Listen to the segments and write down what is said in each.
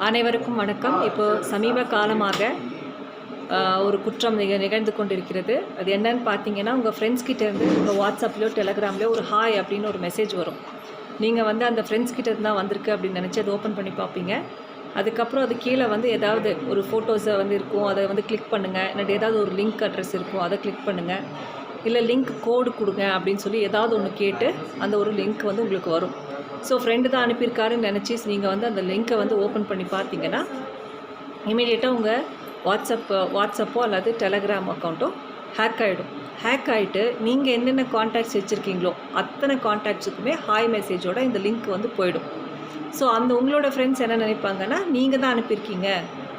அனைவருக்கும் வணக்கம். இப்போ சமீப காலமாக ஒரு குற்றம் நிகழ்ந்து கொண்டிருக்கிறது. அது என்னன்னு பார்த்தீங்கன்னா, உங்கள் ஃப்ரெண்ட்ஸ் கிட்டேருந்து உங்கள் வாட்ஸ்அப்லையோ டெலகிராம்லையோ ஒரு ஹாய் அப்படின்னு ஒரு மெசேஜ் வரும். நீங்கள் வந்து அந்த ஃப்ரெண்ட்ஸ் கிட்டேருந்து தான் வந்திருக்கு அப்படின்னு நினச்சி அதை ஓப்பன் பண்ணி பார்ப்பீங்க. அதுக்கப்புறம் அது கீழே வந்து ஏதாவது ஒரு ஃபோட்டோஸை வந்து இருக்கும், அதை வந்து கிளிக் பண்ணுங்கள். இல்லாட்டி ஏதாவது ஒரு லிங்க் அட்ரஸ் இருக்கும், அதை கிளிக் பண்ணுங்கள். இல்லை லிங்க் கோடு கொடுங்க அப்படின்னு சொல்லி ஏதாவது ஒன்று கேட்டு அந்த ஒரு லிங்க் வந்து உங்களுக்கு வரும். ஸோ ஃப்ரெண்டு தான் அனுப்பியிருக்காருன்னு நினச்சி நீங்கள் வந்து அந்த லிங்க்கை வந்து ஓப்பன் பண்ணி பார்த்தீங்கன்னா இமீடியட்டாக உங்கள் வாட்ஸ்அப்போ அல்லது டெலகிராம் அக்கௌண்ட்டோ ஹேக் ஆகிடும். ஹேக் ஆகிட்டு நீங்கள் என்னென்ன கான்டாக்ட்ஸ் வச்சுருக்கீங்களோ அத்தனை கான்டாக்ட்ஸுக்குமே ஹாய் மெசேஜோட இந்த லிங்க் வந்து போயிடும். ஸோ அந்த உங்களோட ஃப்ரெண்ட்ஸ் என்ன நினைப்பாங்கன்னா, நீங்கள் தான் அனுப்பியிருக்கீங்க,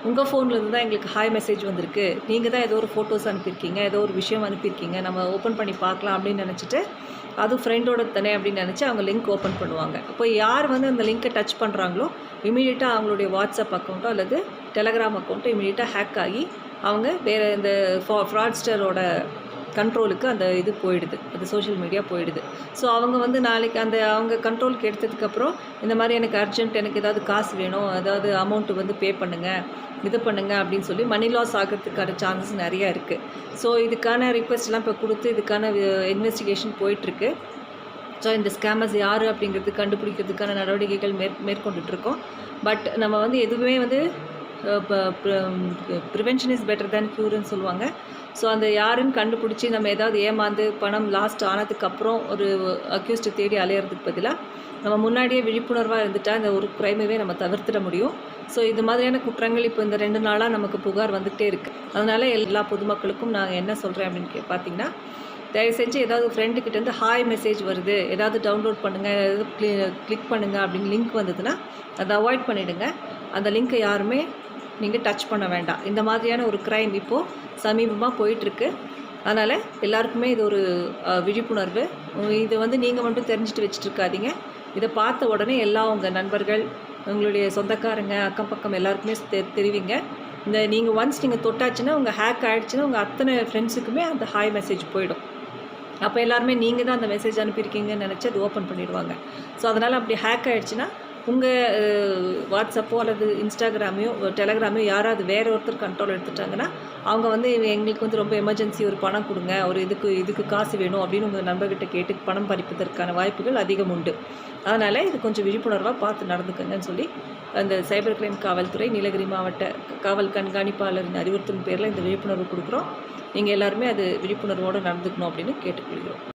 உங்கள் ஃபோன்லேருந்து தான் எங்களுக்கு ஹாய் மெசேஜ் வந்திருக்கு, நீங்கள் தான் ஏதோ ஒரு ஃபோட்டோஸ் அனுப்பியிருக்கீங்க, ஏதோ ஒரு விஷயம் அனுப்பியிருக்கீங்க, நம்ம ஓப்பன் பண்ணி பார்க்கலாம் அப்படின்னு நினச்சிட்டு அது ஃப்ரெண்டோட தானே அப்படின்னு நினச்சி அவங்க லிங்க் ஓப்பன் பண்ணுவாங்க. அப்போ யார் வந்து அந்த லிங்க்கை டச் பண்ணுறாங்களோ இமீடியட்டாக அவங்களுடைய வாட்ஸ்அப் அக்கௌண்ட்டோ அல்லது டெலகிராம் அக்கௌண்ட்டோ இமீடியட்டாக ஹேக் ஆகி அவங்க வேறு இந்த ஃப்ராட்ஸ்டரோட கண்ட்ரோலுக்கு அந்த இது போயிடுது, அது சோஷியல் மீடியா போயிடுது. ஸோ அவங்க வந்து நாளைக்கு அவங்க கண்ட்ரோலுக்கு எடுத்ததுக்கப்புறம் இந்த மாதிரி எனக்கு அர்ஜென்ட், எனக்கு ஏதாவது காசு வேணும், ஏதாவது அமௌண்ட்டு வந்து பே பண்ணுங்கள், இது பண்ணுங்கள் அப்படின்னு சொல்லி மணி லாஸ் ஆகிறதுக்கான சான்சஸ் நிறையா இருக்குது. ஸோ இதுக்கான ரிக்வெஸ்ட்லாம் இப்போ கொடுத்து இதுக்கான இன்வெஸ்டிகேஷன் போயிட்டுருக்கு. ஸோ இந்த ஸ்கேமர்ஸ் யார் அப்படிங்கிறது கண்டுபிடிக்கிறதுக்கான நடவடிக்கைகள் மேற்கொண்டுட்ருக்கோம். பட் நம்ம வந்து எதுவுமே வந்து ப்ரிவென்ஷன் இஸ் பெட்டர் தேன் க்யூர்னு சொல்லுவாங்க. ஸோ அந்த யாருன்னு கண்டுபிடிச்சி நம்ம ஏதாவது ஏமாந்து பணம் லாஸ்ட் ஆனதுக்கப்புறம் ஒரு அக்யூஸ்டு தேடி அலையிறதுக்கு பதிலாக நம்ம முன்னாடியே விழிப்புணர்வாக இருந்துட்டால் இந்த ஒரு க்ரைமைவே நம்ம தவிர்த்திட முடியும். ஸோ இது மாதிரியான குற்றங்கள் இப்போ இந்த 2 நாளாக நமக்கு புகார் வந்துகிட்டே இருக்குது. அதனால் எல்லா பொதுமக்களுக்கும் நான் என்ன சொல்கிறேன் அப்படின்னு பார்த்தீங்கன்னா, தயவு செஞ்சு ஏதாவது ஃப்ரெண்டுக்கிட்டேருந்து ஹாய் மெசேஜ் வருது, ஏதாவது டவுன்லோட் பண்ணுங்கள், ஏதாவது கிளிக் பண்ணுங்கள் அப்படின்னு லிங்க் வந்ததுன்னா அதை அவாய்ட் பண்ணிவிடுங்க. அந்த லிங்க்கை யாருமே நீங்கள் டச் பண்ண வேண்டாம். இந்த மாதிரியான ஒரு க்ரைம் இப்போது சமீபமாக போயிட்டுருக்கு. அதனால் எல்லாருக்குமே இது ஒரு விழிப்புணர்வு. இது வந்து நீங்கள் மட்டும் தெரிஞ்சுட்டு வச்சுட்ருக்காதீங்க. இதை பார்த்த உடனே எல்லா உங்கள் நண்பர்கள், உங்களுடைய சொந்தக்காரங்க, அக்கம் பக்கம் எல்லாருக்குமே தெரிவிங்க. இந்த நீங்கள் ஒன்ஸ் நீங்கள் தொட்டாச்சுன்னா உங்கள் ஹேக் ஆகிடுச்சுன்னா உங்கள் அத்தனை ஃப்ரெண்ட்ஸுக்குமே அந்த ஹாய் மெசேஜ் போயிடும். அப்போ எல்லாருமே நீங்கள் தான் அந்த மெசேஜ் அனுப்பியிருக்கீங்கன்னு நினச்சி அது ஓப்பன் பண்ணிவிடுவாங்க. ஸோ அதனால் அப்படி ஹேக் ஆகிடுச்சுன்னா உங்கள் வாட்ஸ்அப்போ அல்லது இன்ஸ்டாகிராமையோ டெலகிராமையோ யாராவது வேறு ஒருத்தர் கண்ட்ரோல் எடுத்துட்டாங்கன்னா அவங்க வந்து எங்களுக்கு வந்து ரொம்ப எமர்ஜென்சி, ஒரு பணம் கொடுங்க, ஒரு இதுக்கு காசு வேணும் அப்படின்னு உங்கள் நண்பர்கிட்ட கேட்டு பணம் பறிப்பதற்கான வாய்ப்புகள் அதிகம் உண்டு. அதனால் இது கொஞ்சம் விழிப்புணர்வாக பார்த்து நடந்துக்கங்கன்னு சொல்லி அந்த சைபர் கிரைம் காவல்துறை நீலகிரி மாவட்ட காவல் கண்காணிப்பாளரின் அறிவுறுத்தும் பேரில் இந்த விழிப்புணர்வு கொடுக்குறோம். நீங்கள் எல்லாருமே அது விழிப்புணர்வோடு நடந்துக்கணும் அப்படின்னு கேட்டுக்கொள்கிறோம்.